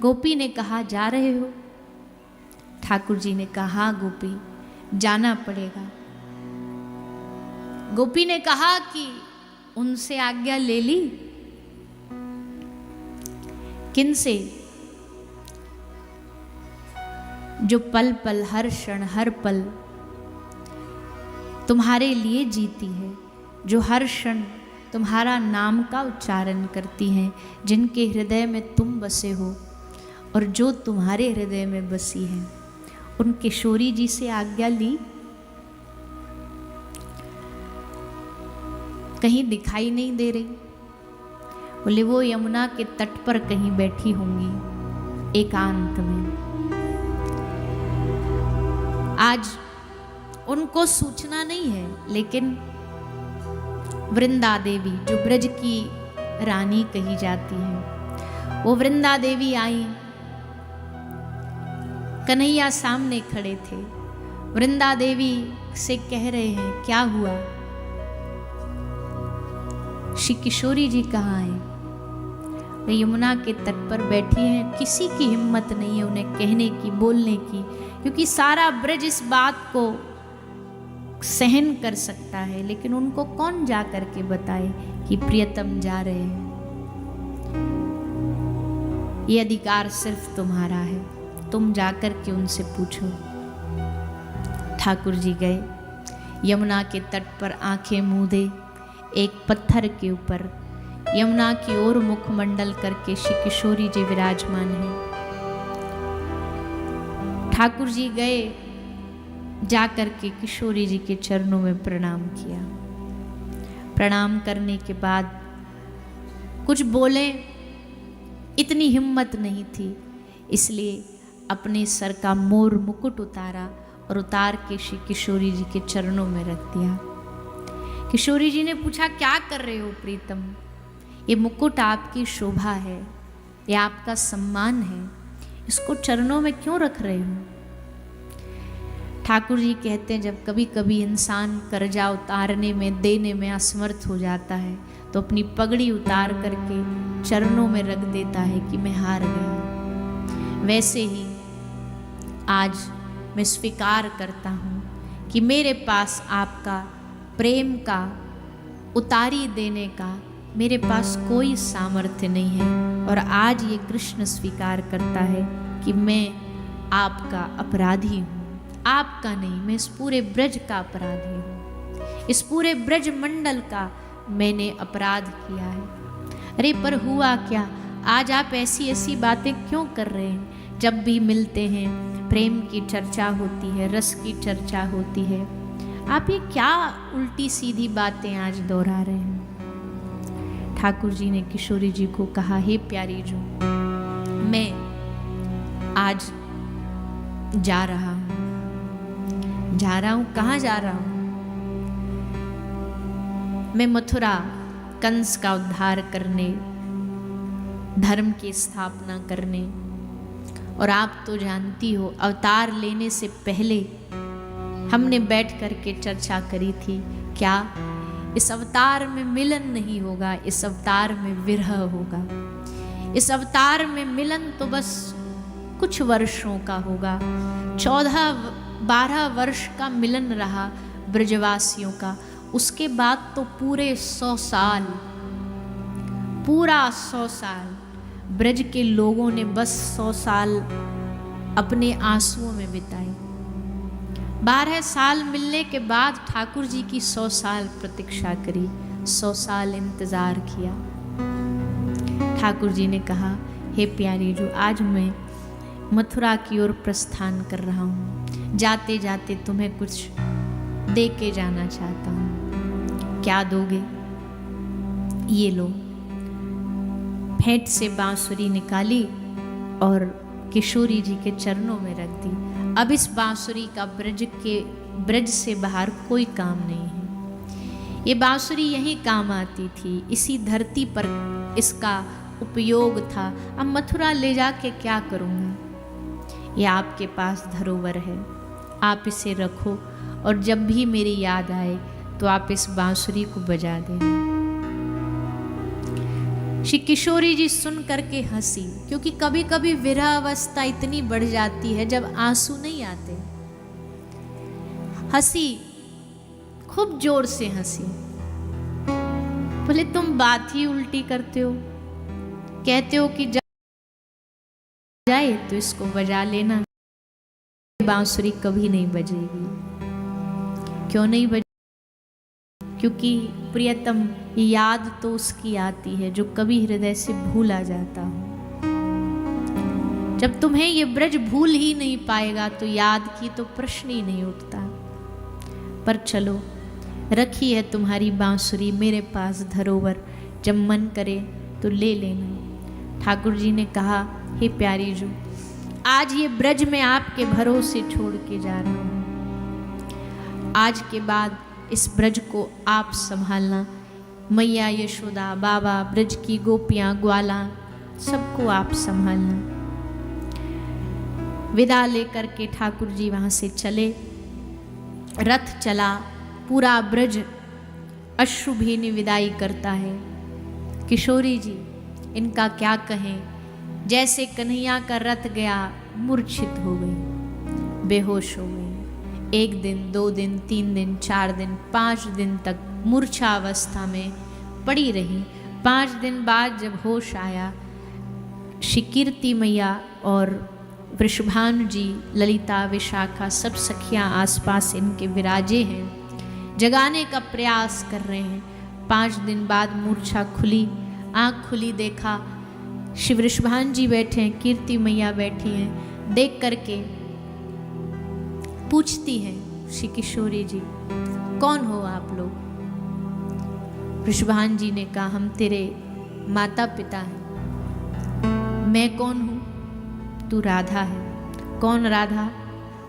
गोपी ने कहा जा रहे हो? ठाकुर जी ने कहा हाँ गोपी जाना पड़ेगा। गोपी ने कहा कि उनसे आज्ञा ले ली? किनसे? जो पल पल हर क्षण हर पल तुम्हारे लिए जीती है, जो हर क्षण तुम्हारा नाम का उच्चारण करती हैं, जिनके हृदय में तुम बसे हो और जो तुम्हारे हृदय में बसी है, उन किशोरी जी से आज्ञा ली? कहीं दिखाई नहीं दे रही? बोले वो यमुना के तट पर कहीं बैठी होंगी एकांत में। आज उनको सूचना नहीं है, लेकिन वृंदा देवी जो ब्रज की रानी कही जाती है, वो वृंदा देवी आई। कन्हैया सामने खड़े थे। वृंदा देवी से कह रहे हैं क्या हुआ? श्री किशोरी जी कहाँ हैं? वे यमुना के तट पर बैठी हैं। किसी की हिम्मत नहीं है उन्हें कहने की, बोलने की, क्योंकि सारा ब्रज इस बात को सहन कर सकता है, लेकिन उनको कौन जा करके बताए कि प्रियतम जा रहे हैं। ये अधिकार सिर्फ तुम्हारा है, तुम जाकर के उनसे पूछो। ठाकुर जी गए, यमुना के तट पर आंखें मूंदे एक पत्थर के ऊपर यमुना की ओर मुखमंडल करके श्री किशोरी जी विराजमान हैं। ठाकुर जी गए, जाकर के किशोरी जी के चरणों में प्रणाम किया। प्रणाम करने के बाद कुछ बोले, इतनी हिम्मत नहीं थी, इसलिए अपने सर का मोर मुकुट उतारा और उतार के श्री किशोरी जी के चरणों में रख दिया। किशोरी जी ने पूछा क्या कर रहे हो प्रीतम? ये मुकुट आपकी शोभा है, ये आपका सम्मान है, इसको चरणों में क्यों रख रहे हो? ठाकुर जी कहते हैं जब कभी कभी इंसान कर्जा उतारने में, देने में असमर्थ हो जाता है, तो अपनी पगड़ी उतार करके चरणों में रख देता है कि मैं हार गया। वैसे ही आज मैं स्वीकार करता हूँ कि मेरे पास आपका प्रेम का उतारी देने का मेरे पास कोई सामर्थ्य नहीं है, और आज ये कृष्ण स्वीकार करता है कि मैं आपका अपराधी हूँ। आपका नहीं, मैं इस पूरे ब्रज का अपराधी हूँ, इस पूरे ब्रज मंडल का मैंने अपराध किया है। अरे पर हुआ क्या? आज आप ऐसी ऐसी बातें क्यों कर रहे हैं? जब भी मिलते हैं प्रेम की चर्चा होती है, रस की चर्चा होती है, आप ये क्या उल्टी सीधी बातें आज दोहरा रहे हैं? ठाकुर जी ने किशोरी जी को कहा, हे प्यारी जो, मैं आज जा रहा हूँ। जा रहा हूँ? कहाँ जा रहा हूँ? मैं मथुरा कंस का उद्धार करने, धर्म की स्थापना करने। और आप तो जानती हो अवतार लेने से पहले हमने बैठ करके चर्चा करी थी, क्या इस अवतार में मिलन नहीं होगा, इस अवतार में विरह होगा। इस अवतार में मिलन तो बस कुछ वर्षों का होगा। 14-12 वर्ष का मिलन रहा ब्रजवासियों का, उसके बाद तो पूरे 100 साल, पूरा 100 साल ब्रज के लोगों ने बस 100 साल अपने आंसुओं में बिताए। 12 साल मिलने के बाद ठाकुर जी की 100 साल प्रतीक्षा करी, 100 साल इंतजार किया। ठाकुर जी ने कहा, हे प्यारी जो, आज मैं मथुरा की ओर प्रस्थान कर रहा हूँ, जाते जाते तुम्हें कुछ दे के जाना चाहता हूँ। क्या दोगे? ये लो। फेंट से बांसुरी निकाली और किशोरी जी के चरणों में रख दी। अब इस बांसुरी का ब्रज से बाहर कोई काम नहीं है। ये बांसुरी यही काम आती थी, इसी धरती पर इसका उपयोग था। अब मथुरा ले जाके क्या करूँगा? ये आपके पास धरोहर है, आप इसे रखो, और जब भी मेरी याद आए तो आप इस बांसुरी को बजा देना। श्री किशोरी जी सुन करके हंसी, क्योंकि कभी कभी विरह अवस्था इतनी बढ़ जाती है जब आंसू नहीं आते। हंसी, खूब जोर से हंसी। बोले तुम बात ही उल्टी करते हो, कहते हो कि जाए तो इसको बजा लेना, बांसुरी कभी नहीं बजेगी। क्यों नहीं बजेगी? क्योंकि प्रियतम याद तो उसकी आती है जो कभी हृदय से भूला जाता हो। जब तुम्हें ये ब्रज भूल ही नहीं पाएगा तो याद की तो प्रश्न ही नहीं उठता। पर चलो, रखी है तुम्हारी बांसुरी मेरे पास धरोवर, जब मन करे तो ले लेना। ठाकुर जी ने कहा, हे प्यारी जो, आज ये ब्रज में आपके भरोसे छोड़ के जा रहा हूं। आज के बाद इस ब्रज को आप संभालना। मैया यशोदा, बाबा, ब्रज की गोपियां, ग्वाला, सबको आप संभालना। विदा लेकर के ठाकुर जी वहां से चले। रथ चला, पूरा ब्रज अश्रुभीनी विदाई करता है। किशोरी जी, इनका क्या कहें, जैसे कन्हैया का रथ गया मूर्छित हो गई, बेहोश हो गई। 1 दिन, 2 दिन, 3 दिन, 4 दिन, 5 दिन तक मूर्छा अवस्था में पड़ी रही। 5 दिन बाद जब होश आया, श्री कीर्ति मैया और वृषभानु जी, ललिता, विशाखा, सब सखियां आसपास इनके विराजे हैं, जगाने का प्रयास कर रहे हैं। 5 दिन बाद मूर्छा खुली, आँख खुली, देखा श्री वृषभानु जी बैठे हैं, कीर्ति मैया बैठी हैं। देख करके पूछती है श्री किशोरी जी, कौन हो आप लोग? वृषभानु जी ने कहा, हम तेरे माता पिता हैं। मैं कौन हूँ? तू राधा है। कौन राधा?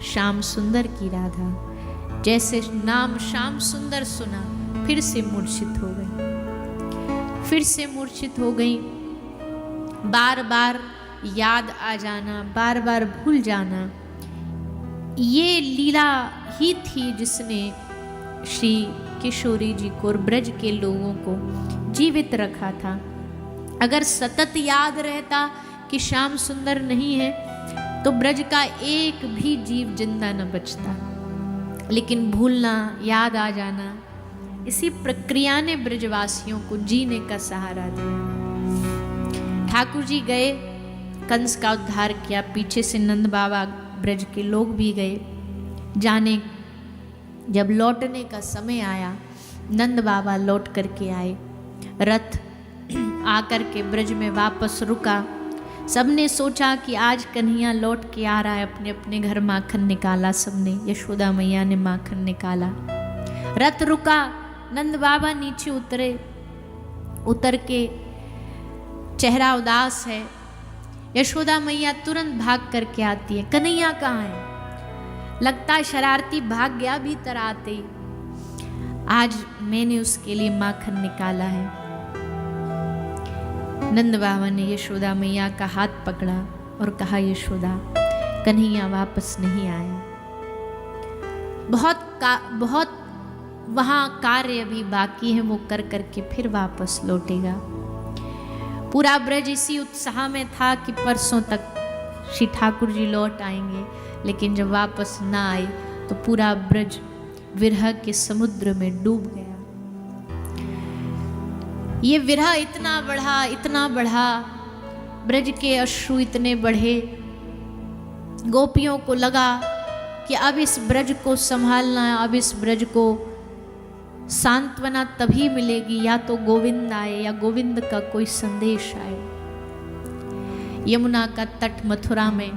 श्याम सुंदर की राधा। जैसे नाम श्याम सुंदर सुना, फिर से मूर्छित हो गई, फिर से मूर्छित हो गई। बार बार याद आ जाना, बार बार भूल जाना, ये लीला ही थी जिसने श्री किशोरी जी को और ब्रज के लोगों को जीवित रखा था। अगर सतत याद रहता कि श्याम सुंदर नहीं है तो ब्रज का एक भी जीव जिंदा न बचता। लेकिन भूलना, याद आ जाना, इसी प्रक्रिया ने ब्रजवासियों को जीने का सहारा दिया। ठाकुर जी गए, कंस का उद्धार किया, पीछे से नंद बाबा, ब्रज के लोग भी गए। जाने जब लौटने का समय आया, नंद बाबा लौट करके आए। रथ आकर के ब्रज में वापस रुका। सबने सोचा कि आज कन्हैया लौट के आ रहा है, अपने अपने घर माखन निकाला सबने। यशोदा मैया ने माखन निकाला। रथ रुका, नंद बाबा नीचे उतरे। उतर के चेहरा उदास है। यशोदा मैया तुरंत भाग करके आती है, कन्हैया कहाँ है? लगता है शरारती भाग गया भीतर आते ही। आज मैंने उसके लिए माखन निकाला है। नंद बाबा ने यशोदा मैया का हाथ पकड़ा और कहा, यशोदा, कन्हैया वापस नहीं आया। बहुत वहाँ कार्य अभी बाकी है, वो कर करके फिर वापस लौटेगा। पूरा ब्रज इसी उत्साह में था कि परसों तक श्री ठाकुर जी लौट आएंगे, लेकिन जब वापस ना आए तो पूरा ब्रज विरह के समुद्र में डूब गया। ये विरह इतना बढ़ा, ब्रज के अश्रु इतने बढ़े। गोपियों को लगा कि अब इस ब्रज को संभालना है, अब इस ब्रज को सांत्वना तभी मिलेगी या तो गोविंद आए या गोविंद का कोई संदेश आए। यमुना का तट मथुरा में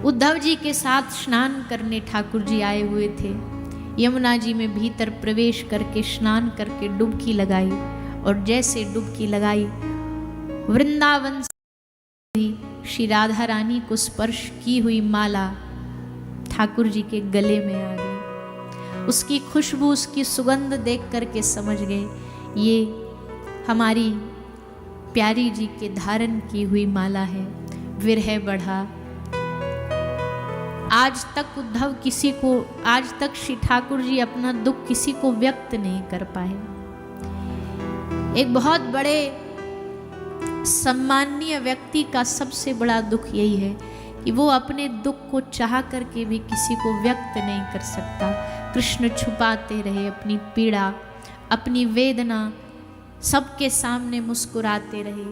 उद्धव जी के साथ स्नान करने ठाकुर जी आए हुए थे। यमुना जी में भीतर प्रवेश करके स्नान करके डुबकी लगाई, और जैसे डुबकी लगाई, वृंदावन से श्री राधा रानी को स्पर्श की हुई माला ठाकुर जी के गले में आ गई। उसकी खुशबू, उसकी सुगंध देख करके समझ गए ये हमारी प्यारी जी के धारण की हुई माला है। विरह बढ़ा। आज तक श्री ठाकुर जी अपना दुख किसी को व्यक्त नहीं कर पाए। एक बहुत बड़े सम्माननीय व्यक्ति का सबसे बड़ा दुख यही है कि वो अपने दुख को चाह करके भी किसी को व्यक्त नहीं कर सकता। कृष्ण छुपाते रहे अपनी पीड़ा, अपनी वेदना, सबके सामने मुस्कुराते रहे।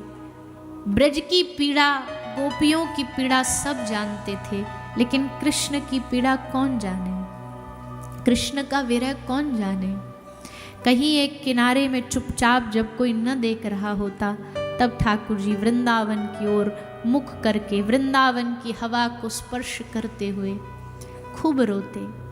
ब्रज की पीड़ा, गोपियों की पीड़ा सब जानते थे, लेकिन कृष्ण की पीड़ा कौन जाने, कृष्ण का विरह कौन जाने। कहीं एक किनारे में चुपचाप जब कोई न देख रहा होता, तब ठाकुर जी वृंदावन की ओर मुख करके वृंदावन की हवा को स्पर्श करते हुए खूब रोते।